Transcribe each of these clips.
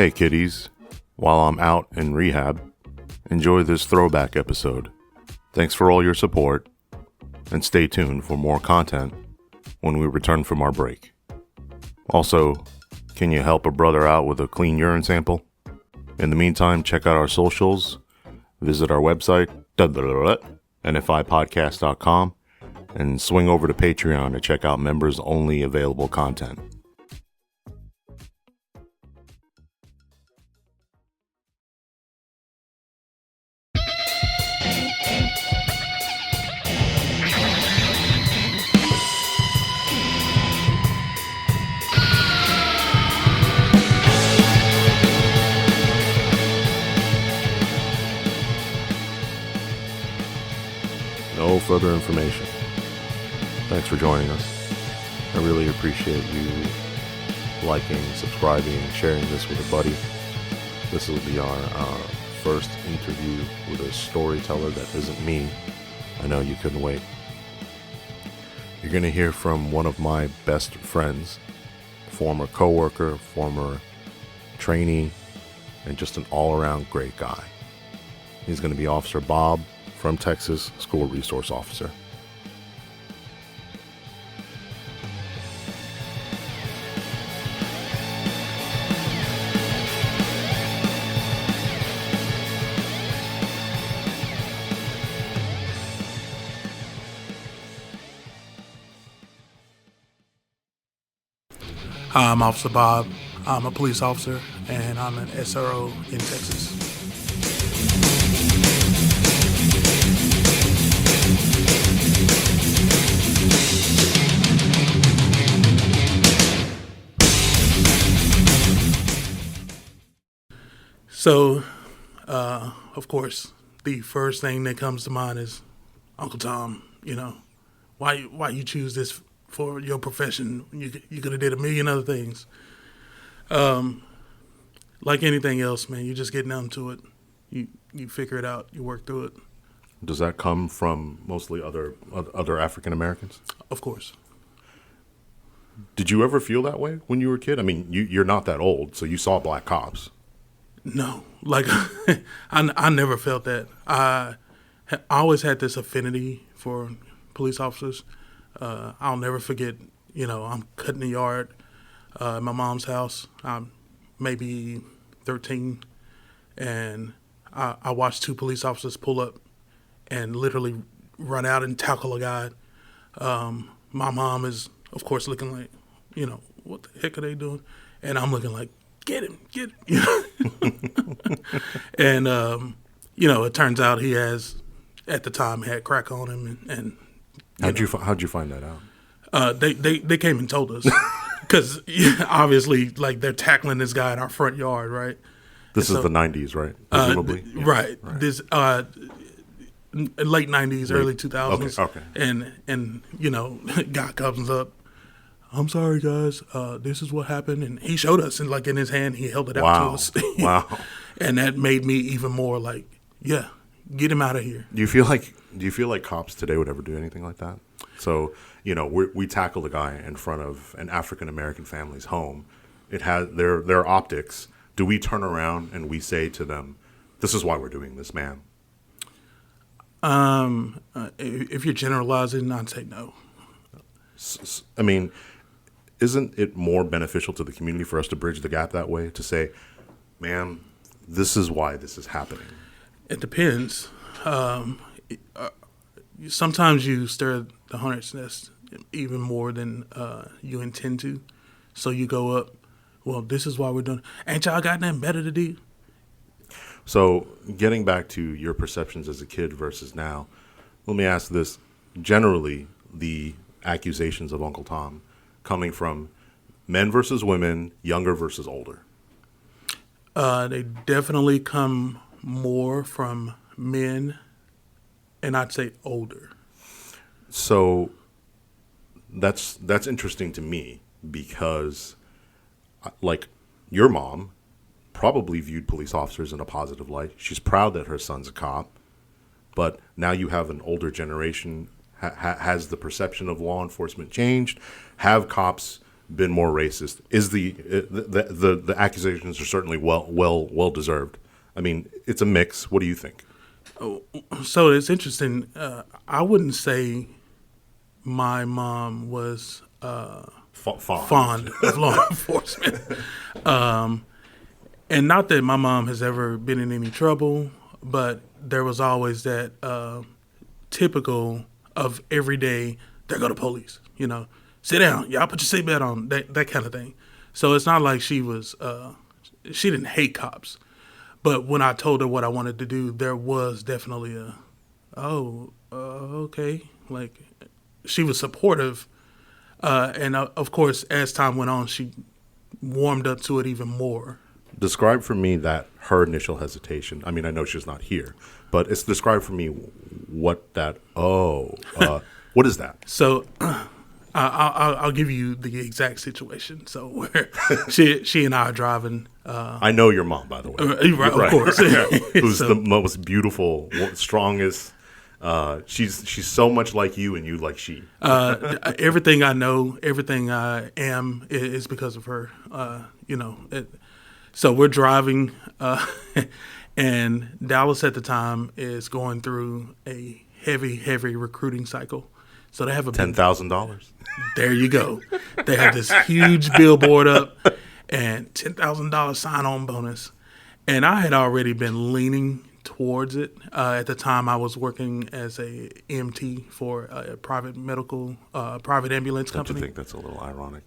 Hey kiddies, while I'm out in rehab, enjoy this throwback episode. Thanks for all your support, and stay tuned for more content when we return from our break. Also, can you help a brother out with a clean urine sample? In the meantime, check out our socials, visit our website, nfipodcast.com, and swing over to Patreon to check out members-only available content. No further information. Thanks for joining us. I really appreciate you liking, subscribing, sharing this with a buddy. This will be our first interview with a storyteller that isn't me. I know you couldn't wait. You're going to hear from one of my best friends, former coworker, former trainee, and just an all-around great guy. He's going to be Officer Bob from Texas, School Resource Officer. Hi, I'm Officer Bob. I'm a police officer, and I'm an SRO in Texas. So, of course, the first thing that comes to mind is Uncle Tom. You know, why you choose this for your profession? You could have did a million other things. Like anything else, man, you just get numb to it. You figure it out. You work through it. Does that come from mostly other African Americans? Of course. Did you ever feel that way when you were a kid? I mean, you're not that old, so you saw black cops. No, like I never felt that. I always had this affinity for police officers. I'll never forget, I'm cutting the yard at my mom's house. I'm maybe 13, and I watched two police officers pull up and literally run out and tackle a guy. My mom is, of course, looking like, what the heck are they doing? And I'm looking like, get him. And, it turns out he has, at the time, had crack on him. And how'd you find that out? They came and told us. Because, obviously, like, they're tackling this guy in our front yard, right? This is the 90s, right? Presumably? Yeah. Right. This, late 90s, early 2000s. Okay. And guy comes up. I'm sorry, guys. This is what happened, and he showed us, and like in his hand, he held it out to us. Wow! And that made me even more like, yeah, get him out of here. Do you feel like cops today would ever do anything like that? So we tackled a guy in front of an African American family's home. It had their optics. Do we turn around and we say to them, "This is why we're doing this, ma'am"? If you're generalizing, I'd say no. I mean, isn't it more beneficial to the community for us to bridge the gap that way, to say, ma'am, this is why this is happening? It depends. Sometimes you stir the hornet's nest even more than you intend to. So you go up, well, this is why we're doing it. Ain't y'all got nothing better to do? So getting back to your perceptions as a kid versus now, let me ask this. Generally, the accusations of Uncle Tom coming from men versus women, younger versus older? They definitely come more from men, and I'd say older. So that's interesting to me because, like, your mom probably viewed police officers in a positive light. She's proud that her son's a cop, but now you have an older generation. Has the perception of law enforcement changed? Have cops been more racist? Is the accusations are certainly well deserved. I mean, it's a mix. What do you think? So it's interesting. I wouldn't say my mom was fond of law enforcement. And not that my mom has ever been in any trouble, but there was always that typical of every day, there go the police, sit down, y'all put your seatbelt on, that kind of thing. So it's not like she was, she didn't hate cops. But when I told her what I wanted to do, there was definitely okay. Like, she was supportive. And of course, as time went on, she warmed up to it even more. Describe for me her initial hesitation. I mean, I know she's not here, but describe for me what that, what is that? So I'll give you the exact situation. So where she and I are driving. I know your mom, by the way. Right, of course. Who's the most beautiful, strongest. She's so much like you and you like she. Everything I know, everything I am is because of her. So we're driving, and Dallas at the time is going through a heavy recruiting cycle. So they have a $10,000. There you go. They have this huge billboard up and $10,000 sign-on bonus. And I had already been leaning towards it. At the time, I was working as a EMT for a private private ambulance company. Don't you think that's a little ironic?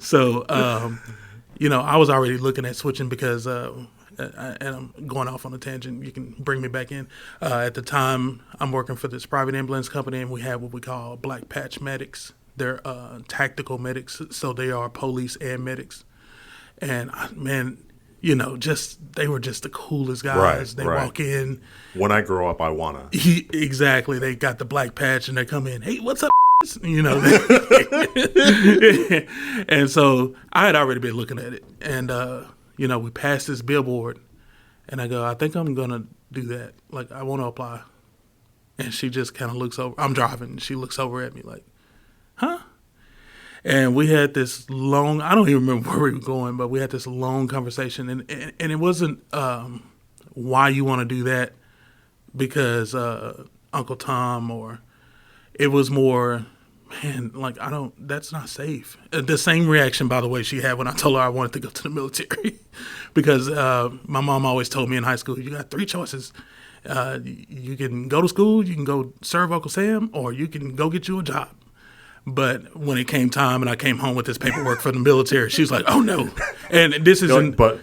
So, I was already looking at switching because, and I'm going off on a tangent. You can bring me back in. At the time, I'm working for this private ambulance company, and we have what we call black patch medics. They're tactical medics, so they are police and medics. And, man, they were just the coolest guys. Right, they walk in. When I grow up, I want to. Exactly. They got the black patch, and they come in, hey, what's up? And so I had already been looking at it, and we passed this billboard, and I go, I think I'm gonna do that. Like, I want to apply. And she just kind of looks over. I'm driving, and she looks over at me like, huh? And we had this long, I don't even remember where we were going, but we had this long conversation, and it wasn't why you want to do that because Uncle Tom, or it was more, man, like, that's not safe. The same reaction, by the way, she had when I told her I wanted to go to the military. Because my mom always told me in high school, you got three choices. You can go to school, you can go serve Uncle Sam, or you can go get you a job. But when it came time and I came home with this paperwork for the military, she was like, oh, no. And this isn't... But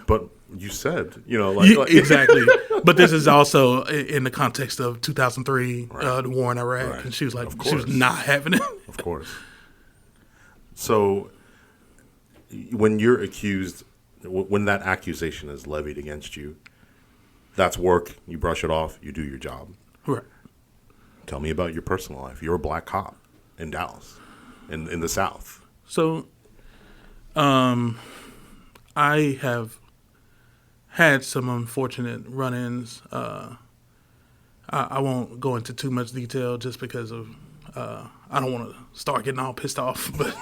you said, Exactly. But this is also in the context of 2003, right. The war in Iraq. Right. And she was like, she was not having it. Of course. So when you're accused, when that accusation is levied against you, that's work. You brush it off. You do your job. Right. Tell me about your personal life. You're a black cop in Dallas, in the South. So I have had some unfortunate run-ins. I won't go into too much detail just because of I don't want to start getting all pissed off, but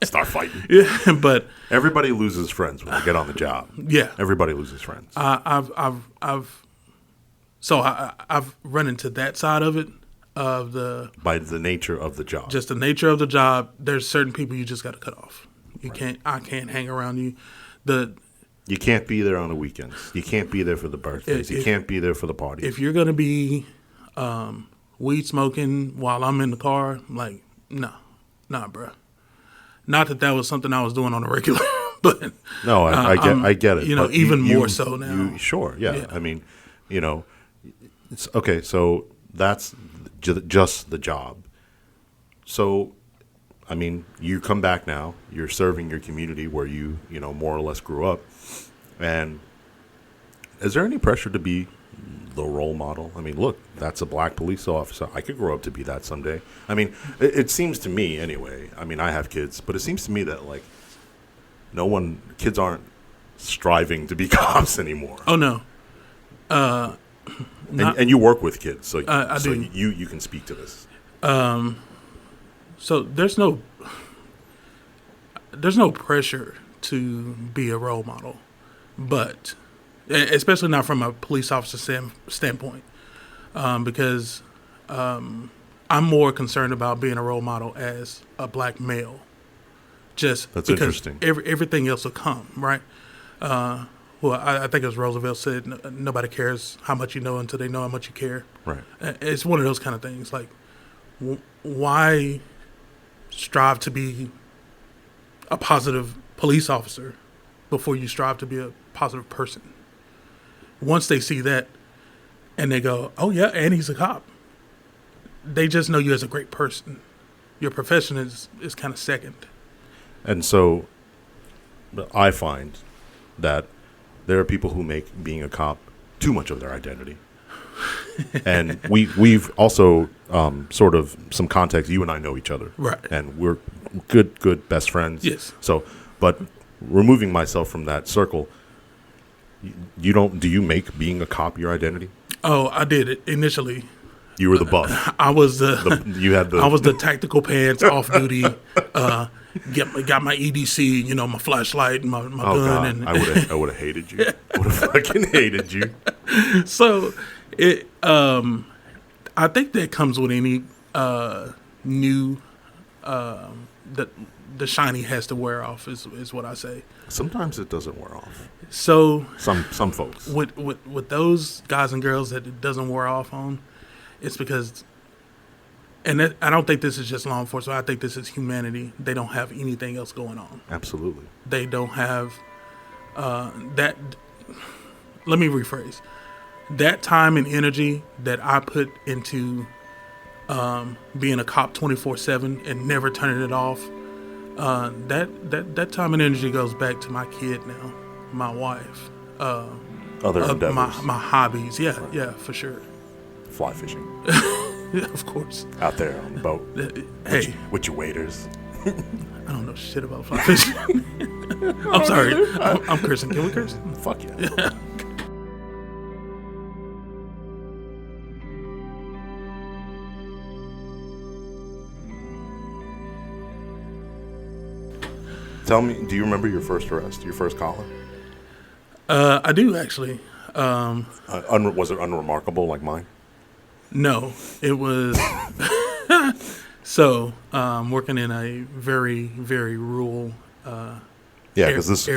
start fighting. Yeah, but everybody loses friends when they get on the job. Yeah, everybody loses friends. I've run into that side of it. By the nature of the job. Just the nature of the job. There's certain people you just got to cut off. I can't hang around you. You can't be there on the weekends. You can't be there for the birthdays. You can't be there for the parties. If you're gonna be weed smoking while I'm in the car, like, nah, bro. Not that was something I was doing on a regular, but no, I get it. But even more so now. Sure, yeah. I mean, it's okay. So that's just the job. So, I mean, you come back now. You're serving your community where you more or less grew up. And is there any pressure to be the role model? I mean, look, that's a black police officer. I could grow up to be that someday. I mean, it seems to me anyway. I mean, I have kids, but it seems to me that like kids aren't striving to be cops anymore. Oh no. And you work with kids, so I do. You can speak to this. So there's no pressure to be a role model, but especially not from a police officer standpoint, because I'm more concerned about being a role model as a black male. Just That's because interesting. Everything else will come, right? Well, I think as Roosevelt said, nobody cares how much you know until they know how much you care. Right. It's one of those kind of things. Like, why strive to be a positive police officer before you strive to be a positive person? Once they see that and they go, oh, yeah, and he's a cop, they just know you as a great person. Your profession is kind of second. And so I find that there are people who make being a cop too much of their identity. And we've also sort of some context. You and I know each other. Right. And we're good best friends. Yes. So, but removing myself from that circle, do you make being a cop your identity? Oh, I did it initially. You were the buff. I was I was the tactical pants, off duty. Got my EDC, my flashlight, my gun. God. And I would have hated you. I would have fucking hated you. So I think that comes with any new the shiny has to wear off is what I say. Sometimes it doesn't wear off. So some folks with those guys and girls that it doesn't wear off on, it's because, and I don't think this is just law enforcement. I think this is humanity. They don't have anything else going on. Absolutely. They don't have that. Let me rephrase. That time and energy that I put into being a cop 24/7 and never turning it off, that time and energy goes back to my kid now, my wife, other endeavors, my hobbies. Yeah, right. Yeah, for sure. Fly fishing. Yeah, of course. Out there on the boat. Hey. With your waders. I don't know shit about fly fishing. I'm sorry. I'm cursing. Can we curse? Fuck yeah. Tell me, do you remember your first arrest, your first collar? I do, actually. Was it unremarkable like mine? No, it was. So, working in a very, very rural. Yeah, because this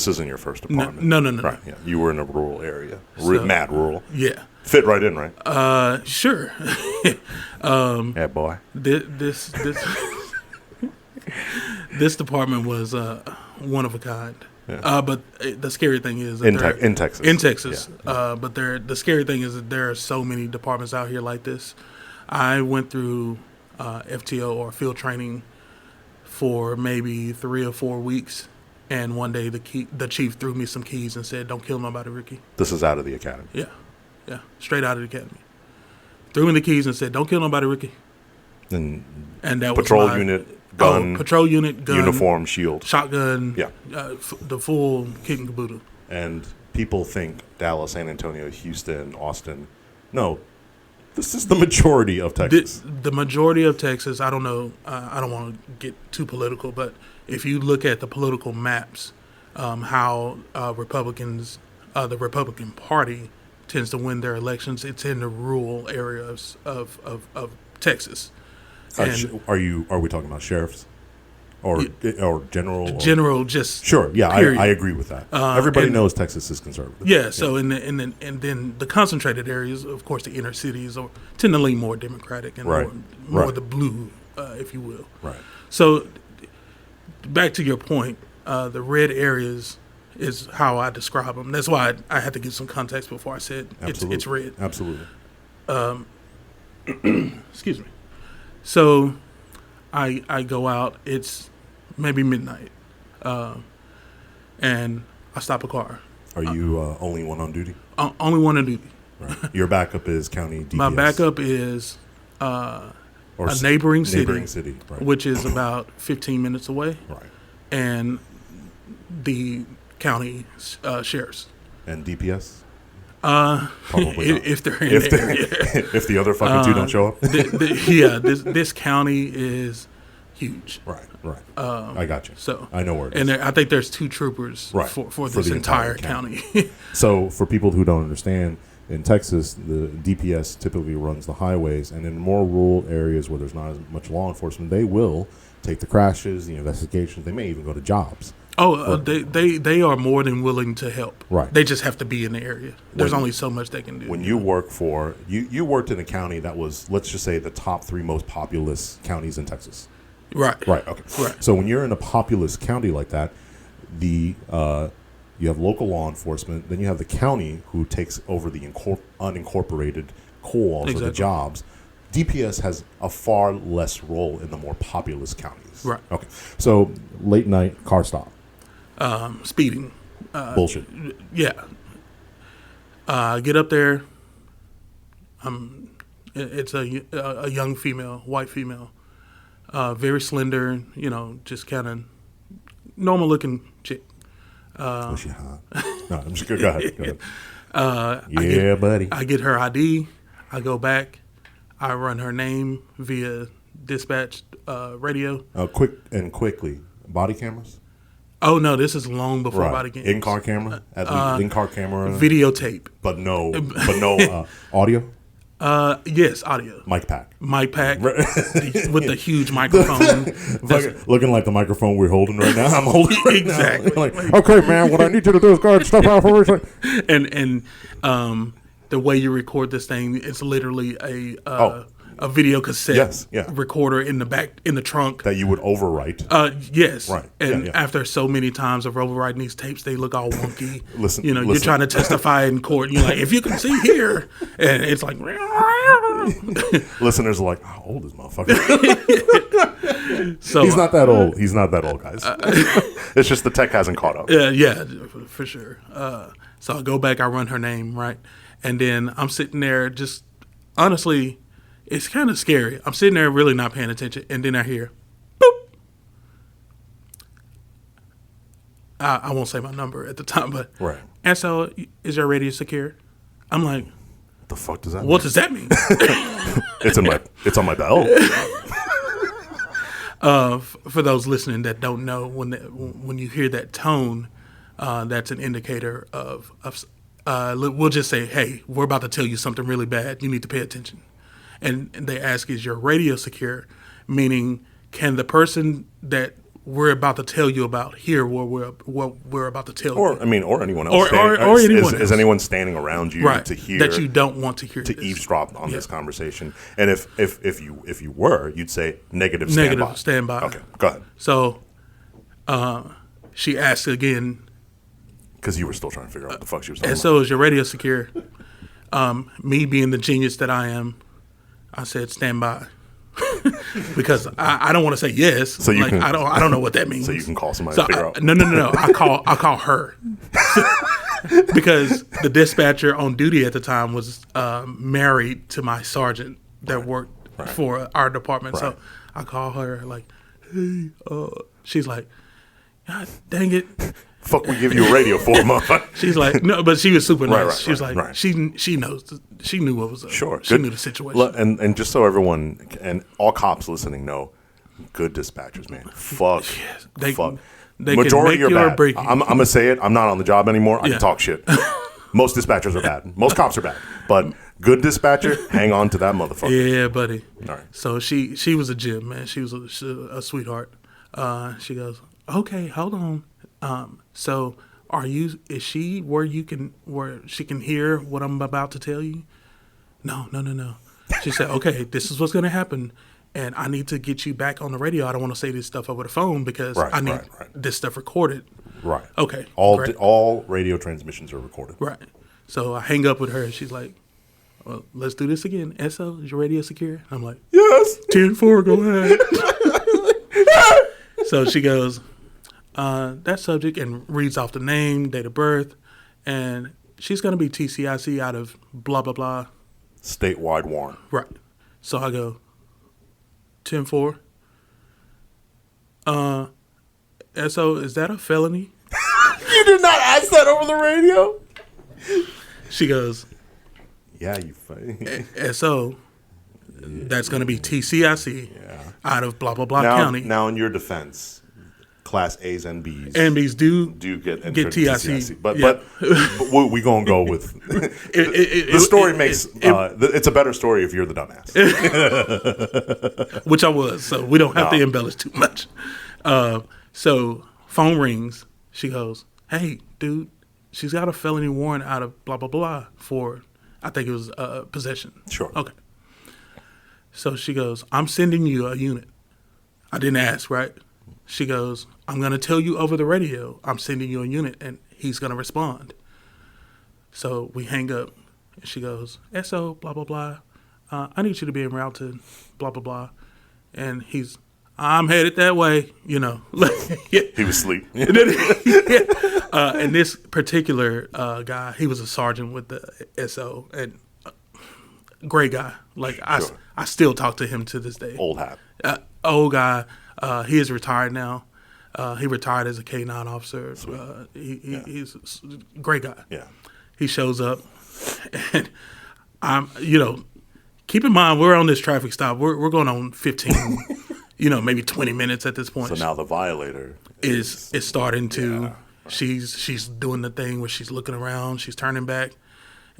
isn't your first apartment. No. Right. Yeah, you were in a rural area, So, mad rural. Yeah. Fit right in, right? Sure. Yeah, boy. This this department was one of a kind. Yeah. But the scary thing is that in Texas. In Texas. Yeah. But the scary thing is that there are so many departments out here like this. I went through FTO or field training for maybe 3 or 4 weeks, and one day the chief threw me some keys and said, "Don't kill nobody, Ricky." This is out of the academy. Yeah, straight out of the academy. Threw me the keys and said, "Don't kill nobody, Ricky." And that patrol was unit, gun, patrol unit, gun, uniform, shield, shotgun. Yeah, the full kit and caboodle. And people think Dallas, San Antonio, Houston, Austin. No, this is the majority of Texas. The majority of Texas. I don't know. I don't want to get too political, but if you look at the political maps, how Republicans, the Republican Party tends to win their elections, it's in the rural areas of Texas. Are we talking about sheriffs or general? General, just sure. Yeah, I agree with that. Everybody knows Texas is conservative. Yeah. So and then the concentrated areas, of course, the inner cities tend to lean more Democratic and more the blue, if you will. Right. So back to your point, the red areas is how I describe them. That's why I had to give some context before I said it's red. Absolutely. Excuse me. So I go out, it's maybe midnight, and I stop a car. Are you only one on duty? Only one on duty. Right. Your backup is county DPS? My backup is a neighboring city, right. Which is about 15 minutes away. Right. And the county sheriffs. And DPS? Probably not. If they're in the area. If the other fucking two don't show up. This county is huge. Right. I got you. So I know where it is. And I think there's 2 troopers for this entire county. So for people who don't understand, in Texas, the DPS typically runs the highways, and in more rural areas where there's not as much law enforcement, they will take the crashes, the investigations. They may even go to jobs. They are more than willing to help. Right. They just have to be in the area. There's only so much they can do. When you work for you worked in a county that was, let's just say, the top 3 most populous counties in Texas. Right. Okay. Right. So when you're in a populous county like that, you have local law enforcement, then you have the county who takes over the unincorporated calls or the jobs. DPS has a far less role in the more populous counties. Right. Okay. So late night car stop. Speeding. Bullshit. Yeah. Get up there. It's a young female, white female, very slender, just kind of normal looking chick. Was she hot? No, I'm just kidding. Go ahead. Buddy. I get her ID. I go back. I run her name via dispatch radio. Quickly. Body cameras? Oh, no, this is long before body cameras. In-car camera? At least in-car camera? Videotape. But no audio? Yes, audio. Mic pack. With the huge microphone. Looking like the microphone we're holding right now. I'm holding right exactly. now. Like, okay, man, what I need you to do is go ahead and step out for a And the way you record this thing, it's literally a video cassette recorder in the back, in the trunk. That you would overwrite. Yes. Right. And after so many times of overwriting these tapes, they look all wonky. Listen. You're trying to testify in court. And you're like, if you can see here. And it's like. Listeners are like, how old is motherfucker? So He's not that old. He's not that old, guys. It's just the tech hasn't caught up. Yeah, for sure. So I go back, I run her name, right? And then I'm sitting there just, honestly, it's kind of scary. I'm sitting there really not paying attention, and then I hear, boop. I won't say my number at the time, but right. And so, is your radio secure? I'm like, what the fuck does that mean? What does that mean? It's on my belt. For those listening that don't know, when you hear that tone, that's an indicator of we'll just say, hey, we're about to tell you something really bad. You need to pay attention. And they ask, is your radio secure? Meaning, can the person that we're about to tell you about hear what we're about to tell you? Or anyone else. Or anyone else. Is anyone standing around you to hear that you don't want to hear? To eavesdrop on this conversation. And if you were, you'd say negative stand by. Okay, go ahead. So she asked again. Because you were still trying to figure out what the fuck she was talking about. And so is your radio secure? Me being the genius that I am, I said stand by. Because I don't want to say yes. So you I don't know what that means. So you can call somebody to figure out. No. I call her. Because the dispatcher on duty at the time was married to my sergeant that worked for our department. Right. So I call her like, hey, she's like, God dang it. Fuck, we give you a radio for, motherfucker. She's like, no, but she was super nice. Right, she was like, she knows, she knew what was up. Sure. She knew the situation. And just so everyone, and all cops listening know, good dispatchers, man. Fuck. They Majority can make are bad. Break you. I'm going to say it. I'm not on the job anymore. I can talk shit. Most dispatchers are bad. Most cops are bad. But good dispatcher, hang on to that motherfucker. Yeah, buddy. All right. So she was a gem, man. She was a sweetheart. She goes, okay, hold on. So is she where she can hear what I'm about to tell you? No. She said, okay, this is what's going to happen. And I need to get you back on the radio. I don't want to say this stuff over the phone because I need this stuff recorded. Right. Okay. All radio transmissions are recorded. Right. So I hang up with her. And she's like, well, let's do this again. SO, is your radio secure? I'm like, yes. 10-4, go ahead. So she goes, that subject, and reads off the name, date of birth, and she's going to be TCIC out of blah, blah, blah. Statewide warrant. Right. So I go, 10-4. SO, is that a felony? You did not ask that over the radio? She goes, Yeah, you funny. SO, that's going to be TCIC out of blah, blah, blah county. Now, in your defense, Class A's and B's. And B's do get TIC. But we going to go with... the story makes... it's a better story if you're the dumbass. Which I was, so we don't have to embellish too much. So, phone rings. She goes, hey, dude, she's got a felony warrant out of blah, blah, blah for, I think it was possession. Sure. Okay. So she goes, I'm sending you a unit. I didn't ask, right? She goes, I'm going to tell you over the radio, I'm sending you a unit, and he's going to respond. So we hang up, and she goes, SO, blah, blah, blah. I need you to be en route to blah, blah, blah. And I'm headed that way, He was asleep. And this particular guy, he was a sergeant with the SO, and great guy. Sure. I still talk to him to this day. Old hat. Old guy. He is retired now. He retired as a K-9 officer. He's a great guy. Yeah. He shows up, and keep in mind we're on this traffic stop. We're going on 15, maybe 20 minutes at this point. So now the violator is starting to. Yeah. She's doing the thing where she's looking around. She's turning back.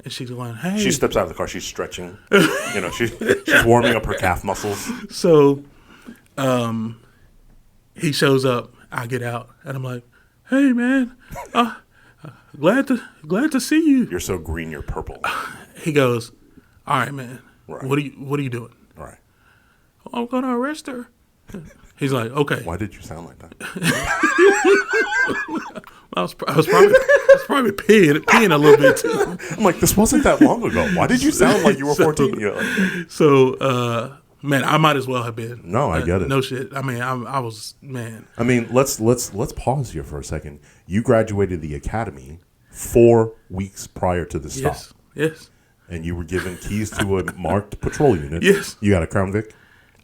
And she's going, hey. She steps out of the car. She's stretching. She's warming up her calf muscles. So he shows up. I get out. And I'm like, hey, man. Glad to see you. You're so green, you're purple. He goes, all right, man. Right. What are you doing? All right. I'm going to arrest her. He's like, okay. Why did you sound like that? I was probably peeing a little bit too. I'm like, this wasn't that long ago. Why did you sound like you were 14? So, man, I might as well have been. No, I get it. No shit. I mean, I was, man. I mean, let's pause here for a second. You graduated the academy 4 weeks prior to the stop. Yes. And you were given keys to a marked patrol unit. Yes. You got a Crown Vic?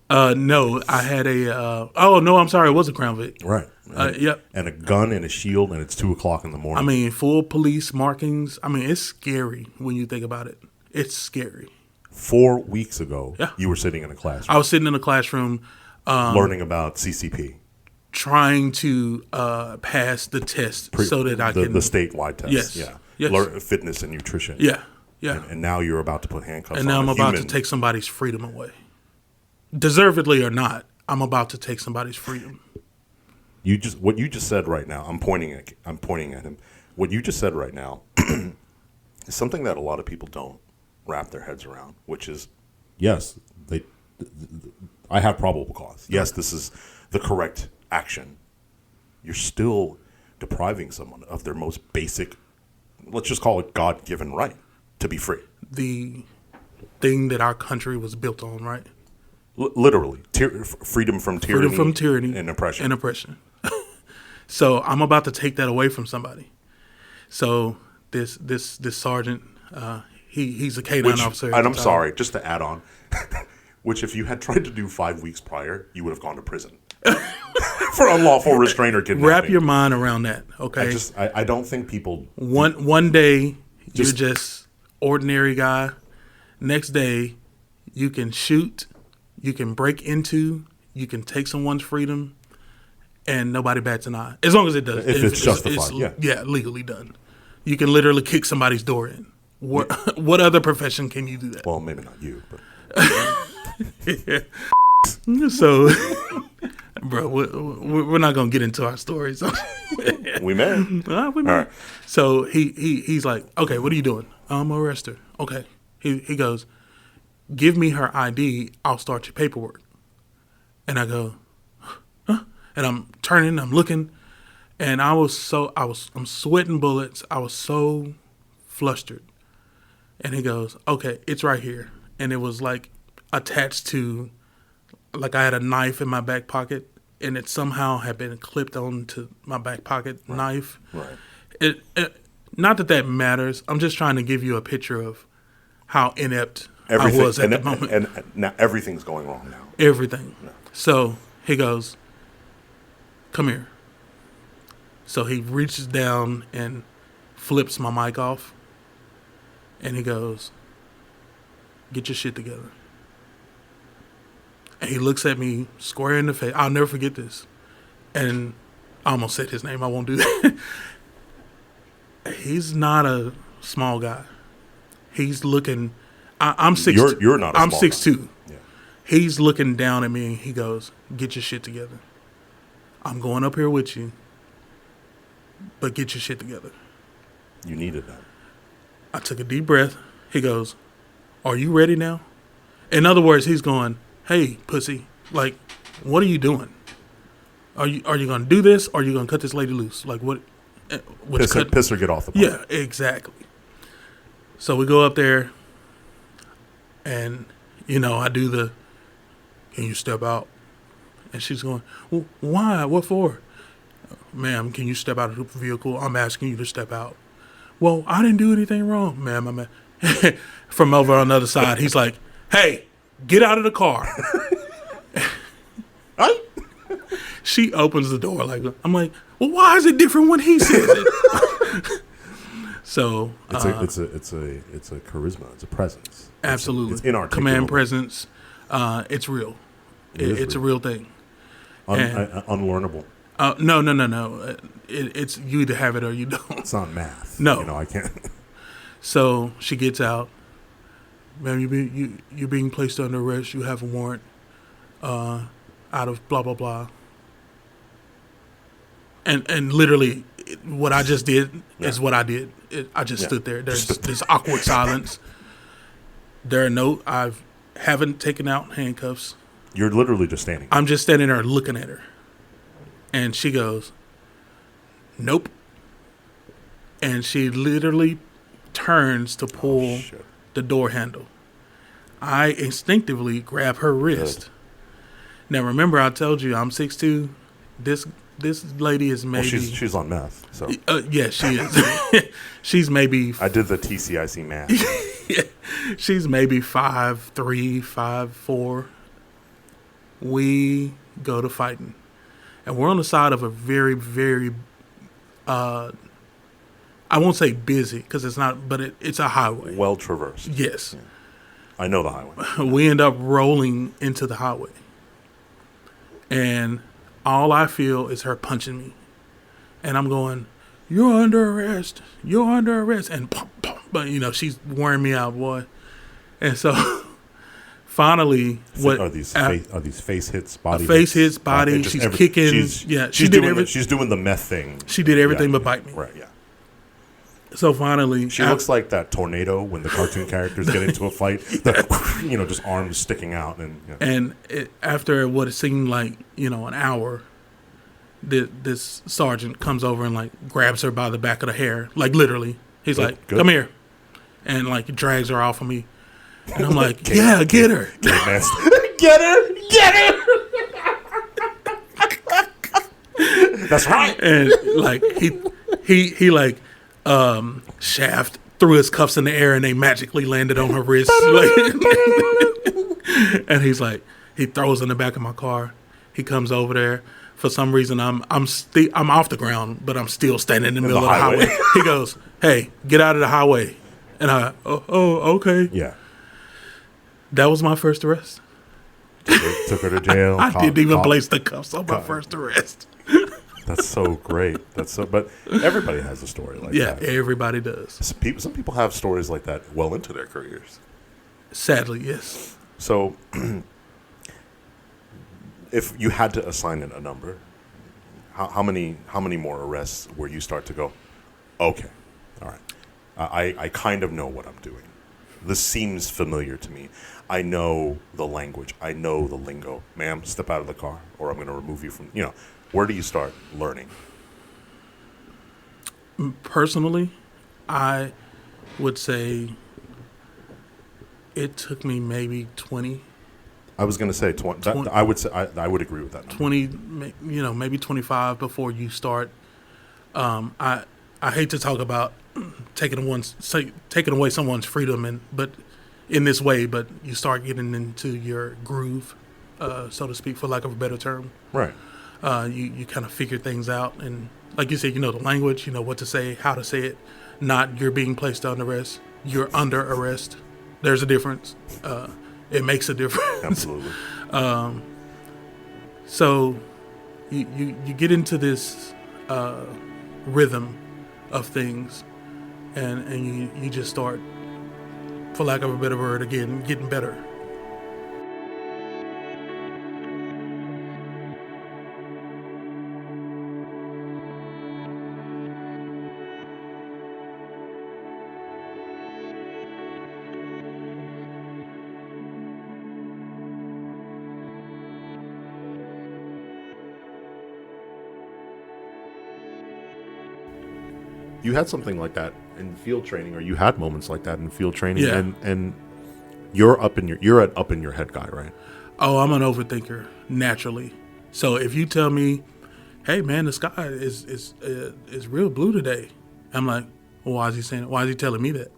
No, I had I'm sorry, it was a Crown Vic. Right. Yep. And a gun and a shield, and it's 2:00 in the morning. I mean, full police markings. I mean, it's scary when you think about it. It's scary. 4 weeks ago, you were sitting in a classroom. I was sitting in a classroom. Learning about CCP. Trying to pass the test so that I can. The statewide test. Yes. Yeah. Yes. Learn fitness and nutrition. Yeah. Yeah. And now you're about to put handcuffs on and now I'm about to human. take somebody's freedom away. Deservedly or not, I'm about to take somebody's freedom. What you just said right now, I'm pointing at him. What you just said right now is something that a lot of people don't wrap their heads around, which is, yes, I have probable cause. Yes, this is the correct action. You're still depriving someone of their most basic, let's just call it God-given right to be free. The thing that our country was built on, right? Literally, freedom from tyranny, and oppression. So I'm about to take that away from somebody. So this sergeant, he's a K-9 officer. And I'm sorry, just to add on, which if you had tried to do 5 weeks prior, you would have gone to prison for unlawful restraint or kidnapping. Wrap your mind around that, okay? I don't think people. One day you're just ordinary guy. Next day you can shoot. You can break into, you can take someone's freedom, and nobody bats an eye. As long as it does. If it's justified, yeah, legally done. You can literally kick somebody's door in. What other profession can you do that? Well, maybe not you, but. So, bro, we're not going to get into our stories. We may. We may. All right. So he's like, okay, what are you doing? I'm going to arrest her. Okay. He goes, give me her ID, I'll start your paperwork. And I go, huh? And I'm turning, I'm looking, and I'm sweating bullets. I was so flustered. And he goes, okay, it's right here. And it was like attached to, like I had a knife in my back pocket, and it somehow had been clipped onto my back pocket knife. Right. It not that matters. I'm just trying to give you a picture of how inept I was at the moment. And now everything's going wrong now. Everything. No. So he goes, come here. So he reaches down and flips my mic off. And he goes, "Get your shit together." And he looks at me square in the face. I'll never forget this. And I almost said his name. I won't do that. He's not a small guy. He's looking. I'm 6'2". You're not a I'm small 6'2". Yeah. He's looking down at me and he goes, "Get your shit together. I'm going up here with you, but get your shit together." You needed that. I took a deep breath. He goes, "Are you ready now?" In other words, he's going, "Hey, pussy, like, what are you doing? Are you going to do this, or are you going to cut this lady loose? Like, what?" Piss her, get off the pot. Yeah, exactly. So we go up there, and, I do the, "Can you step out?" And she's going, "Well, why? What for?" "Ma'am, can you step out of the vehicle? I'm asking you to step out." "Well, I didn't do anything wrong, ma'am." From over on the other side, he's like, "Hey, get out of the car." She opens the door. I'm like, "Well, why is it different when he says it?" So it's a charisma. It's a presence. Absolutely, it's inarticulable. Command presence. It's real. It's a real thing. Unlearnable. No. It's you either have it or you don't. It's not math. No, I can't. So she gets out. "Ma'am, you're being placed under arrest. You have a warrant out of blah blah blah." And literally, what I just did is what I did. I just stood there. There's this awkward silence. I haven't taken out handcuffs. You're literally just standing. I'm just standing there looking at her. And she goes, "Nope." And she literally turns to pull the door handle. I instinctively grab her wrist. Good. Now, remember, I told you I'm 6'2". This lady is maybe... Well, she's on meth, so... Yeah, she is. She's maybe... I did the TCIC math. Yeah, she's maybe 5'3", 5'4". We go to fighting. And we're on the side of a very, very... I won't say busy, because it's not, but it's a highway. Well traversed. Yes. Yeah. I know the highway. We end up rolling into the highway. And all I feel is her punching me. And I'm going, "You're under arrest. You're under arrest." And pop, pop. But, she's wearing me out, boy. And so finally... Are these face hits, body face hits, body. She's kicking. She's doing the meth thing. She did everything but bite me. Right, yeah. So finally... She looks like that tornado when the cartoon characters get into a fight. Just arms sticking out. And after what it seemed like, an hour, this sergeant comes over and, grabs her by the back of the hair. Literally. He's Good. "Come here." And, drags her off of me. And I'm like, "Yeah, get her." Get her. Get her. That's right. And, he Shaft threw his cuffs in the air and they magically landed on her wrist. And he's he throws in the back of my car. He comes over there. For some reason, I'm off the ground, but I'm still standing in the middle of the highway. He goes, "Hey, get out of the highway." And okay. Yeah. That was my first arrest. Took her to jail. I didn't even place the cuffs on my first arrest. That's so great. But everybody has a story like that. Yeah, everybody does. Some people have stories like that well into their careers. Sadly, yes. So, if you had to assign it a number, how many more arrests where you start to go, okay, all right, I kind of know what I'm doing. This seems familiar to me. I know the language. I know the lingo. Ma'am, step out of the car, or I'm going to remove you from. Where do you start learning? Personally, I would say it took me maybe 20. I was going to say 20. I would say I would agree with that number. 20, maybe 25 before you start. I hate to talk about taking away someone's freedom, but in this way, but you start getting into your groove, so to speak, for lack of a better term. Right. You kind of figure things out, and like you said, the language, what to say, how to say it. Not you're being placed under arrest. you're under arrest. There's a difference. It makes a difference. Absolutely. So you get into this rhythm of things, and you just start, for lack of a better word, again, getting better. You had something like that in field training, or you had moments like that in field training, Yeah. and you're an up in your head guy, right? Oh, I'm an overthinker naturally. So if you tell me, "Hey, man, the sky is real blue today," I'm like, "Well, why is he saying it? Why is he telling me that?"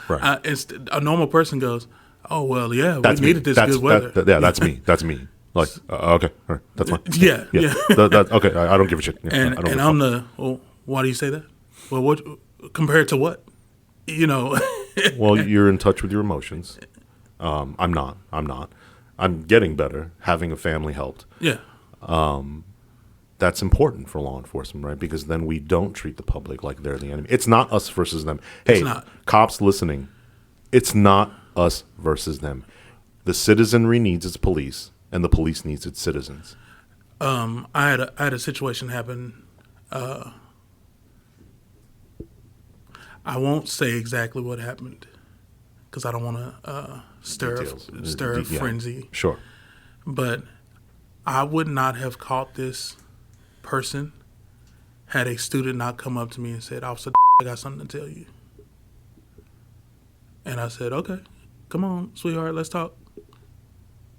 Right. A normal person goes, "Oh, well, yeah, That's we me. needed this That's, good weather." That's me. That's me. Like, okay, all right, that's fine. Yeah. Okay, I don't give a shit. Yeah, And I don't give I'm a the, well, why do you say that? Well, what compared to what? fuck. Well, you're in touch with your emotions. I'm not. I'm getting better. Having a family helped. Yeah. That's important for law enforcement, right? Because then we don't treat the public like they're the enemy. It's not us versus them. Hey, It's not. cops listening, it's not us versus them. The citizenry needs its police, and the police needs its citizens. I had a situation happen. I won't say exactly what happened because I don't want to stir Details. a Yeah, frenzy. Sure. But I would not have caught this person had a student not come up to me and said, "Officer, I got something to tell you." And I said, "Okay, come on, sweetheart, let's talk."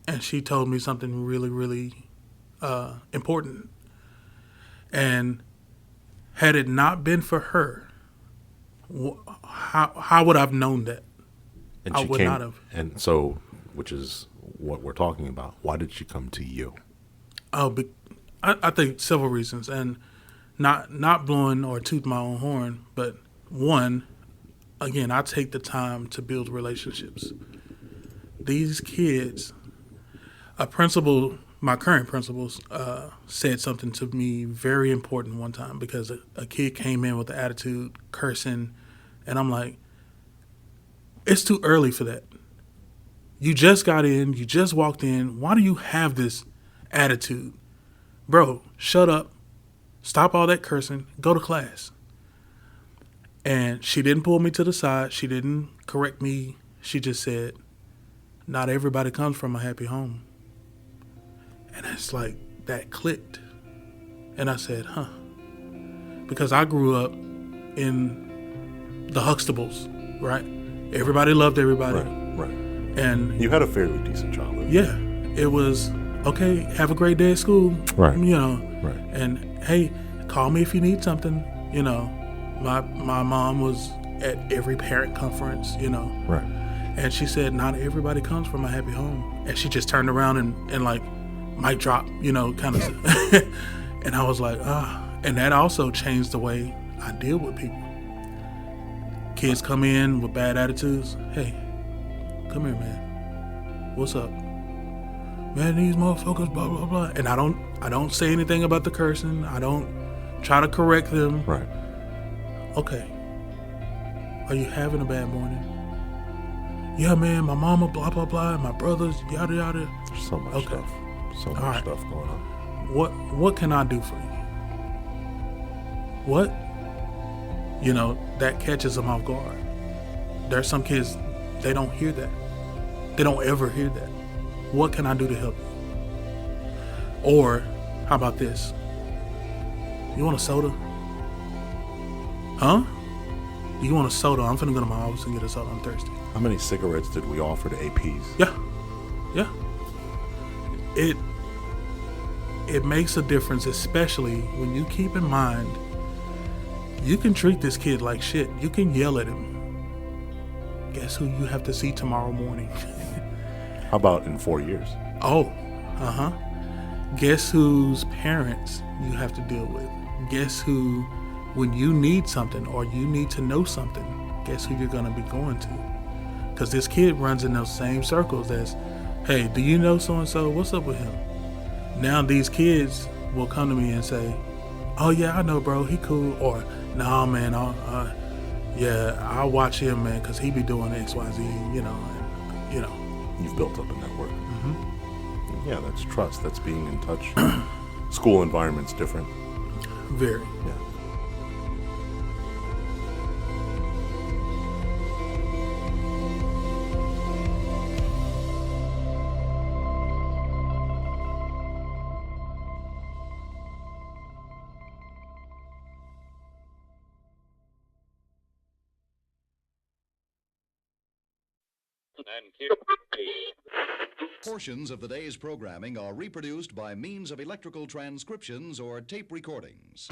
And she told me something really, really important. And had it not been for her, how would I have known that? And I she would came, not have. And so, which is what we're talking about. Why did she come to you? Oh, I think several reasons, and not blowing or toot my own horn, but one, again, I take the time to build relationships. These kids, my current principals, said something to me very important one time because a kid came in with the attitude, cursing, and I'm like, it's too early for that. You just got in, you just walked in. Why do you have this attitude? Bro, shut up. Stop all that cursing. Go to class. And she didn't pull me to the side. She didn't correct me. She just said, not everybody comes from a happy home. And it's like, that clicked. And I said, huh. Because I grew up in the Huxtables, right? Everybody loved everybody. Right. And You had a fairly decent childhood. yeah, it was, okay, have a great day at school. Right. Right. And hey, call me if you need something. My mom was at every parent conference, Right. and she said, not everybody comes from a happy home. And she just turned around and like, mic drop, kind of. And I was like, and that also changed the way I deal with people. Kids come in with bad attitudes. Hey, come here, man. What's up? Man, these motherfuckers, blah, blah, blah. And I don't say anything about the cursing. I don't try to correct them. Right. Okay. Are you having a bad morning? Yeah, man, my mama, blah, blah, blah, and my brothers, yada, yada. There's so much Okay. stuff. So much right. stuff going on. What can I do for you? What? That catches them off guard. There's some kids, they don't hear that. They don't ever hear that. What can I do to help you? Or, how about this? You want a soda? Huh? Do you want a soda? I'm finna go to my office and get a soda. I'm thirsty. How many cigarettes did we offer to APs? Yeah. It makes a difference, especially when you keep in mind you can treat this kid like shit. You can yell at him. Guess who you have to see tomorrow morning? How about in 4 years? Oh, Guess whose parents you have to deal with? Guess who, when you need something or you need to know something, guess who you're going to be going to? Because this kid runs in those same circles as, hey, do you know so-and-so? What's up with him? Now these kids will come to me and say, oh, yeah, I know, bro. He cool. Or, nah, man, I'll watch him, man, because he be doing X, Y, Z, you know. You've built up a network. Yeah, that's trust. That's being in touch. School environment's different. Very. Yeah. Portions of the day's programming are reproduced by means of electrical transcriptions or tape recordings.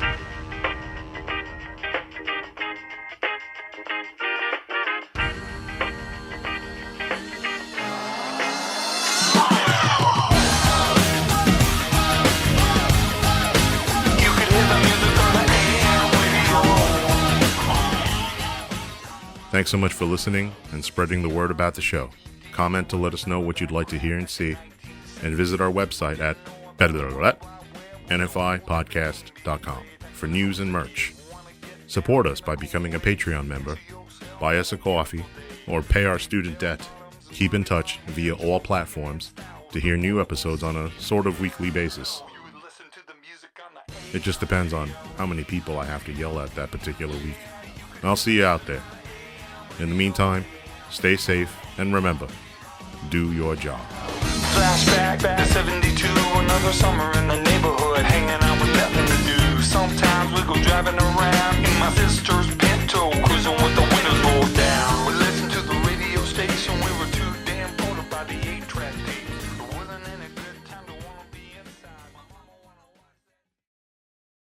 Thanks so much for listening and spreading the word about the show. Comment to let us know what you'd like to hear and see, and visit our website at nfipodcast.com for news and merch. Support us by becoming a Patreon member, buy us a coffee, or pay our student debt. Keep in touch via all platforms to hear new episodes on a sort of weekly basis. It just depends on how many people I have to yell at that particular week. I'll see you out there. In the meantime, stay safe and remember, do your job. Flashback to 72, another summer in the neighborhood, hanging out with nothing to do. Sometimes we go driving around in my sister's